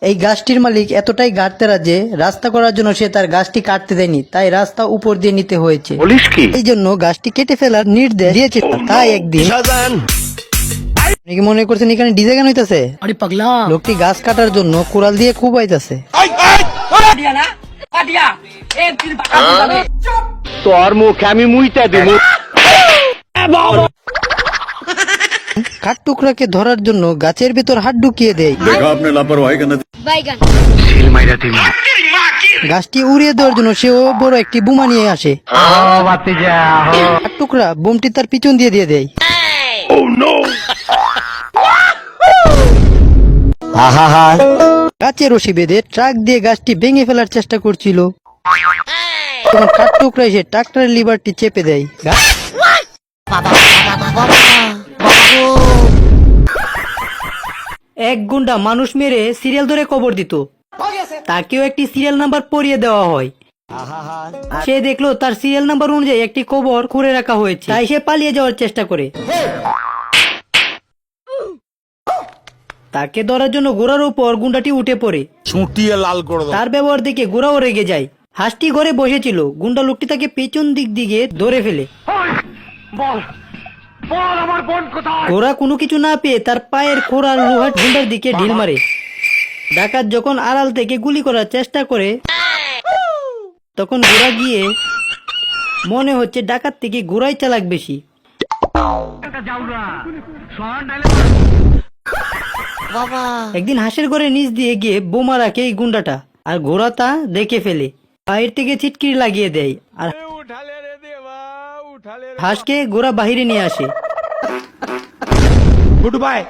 এই গাছটির মালিক এতটাই গাড়তেরা যে রাস্তা করার জন্য সে তার গাছটি কাটতে দেয়নি, তাই রাস্তা উপর দিয়ে নিতে হয়েছে। এই জন্য গাছটি কেটে ফেলার নির্দেশ দিয়েছে। তাই একদিন মনে করছেন এখানে ডিজে গান হইতাছে। আরে পাগলা, লোকটি গাছ কাটার জন্য কুড়াল দিয়ে কুবাইতেছে। তোর মুখে আমি মুইতা দেব। কাঠ টুকরাকে ধরার জন্য গাছের ভেতর হাত ঢুকিয়ে দেয়। গাছটি উড়িয়ে দেওয়ার জন্য সেও বড় একটি বোমা নিয়ে আসে। কাঠ টুকরা বোমটি তার পিছন দিয়ে দেয়। গাছের রশি বেঁধে ট্রাক দিয়ে গাছটি ভেঙে ফেলার চেষ্টা করছিল। তখন কাঠ টুকরা এসে ট্রাক্টরের লিভারটি চেপে দেয়। এক গুন্ডা মানুষ মেরে সিরিয়াল ধরে কবর দিত, তাকেও একটি সিরিয়াল নাম্বার পরিয়ে দেওয়া হয়। সে দেখলো তার সিরিয়াল নাম্বার অনুযায়ী একটি কবর খুঁড়ে রাখা হয়েছে, তাই সে পালিয়ে যাওয়ার চেষ্টা করে। তাকে ধরার জন্য ঘোড়ার উপর গুন্ডাটি উঠে পড়ে। তার ব্যবহার দেখে ঘোড়াও রেগে যায়। হাঁসটি ঘরে বসেছিল, গুন্ডা লোকটি তাকে পেছন দিক দিকে ধরে ফেলে। ঘোড়া কোনো কিছু না পেয়ে তার পায়ের খোড়ার লোহার গুন্ডার দিকে ঢিল মারে। ডাকাত যখন আড়াল থেকে গুলি করার চেষ্টা করে, তখন ঘোড়া গিয়ে মনে হচ্ছে ডাকাত থেকে ঘোড়াই চালাক বেশি। একদিন হাঁসের ঘরে নিচ দিয়ে গিয়ে বোমা রাখে এই গুন্ডাটা, আর ঘোড়া তা দেখে ফেলে। বাইরে থেকে ছিটকিরি লাগিয়ে দেয় আর হাঁসকে ঘোড়া বাহিরে নিয়ে আসে। Good bye.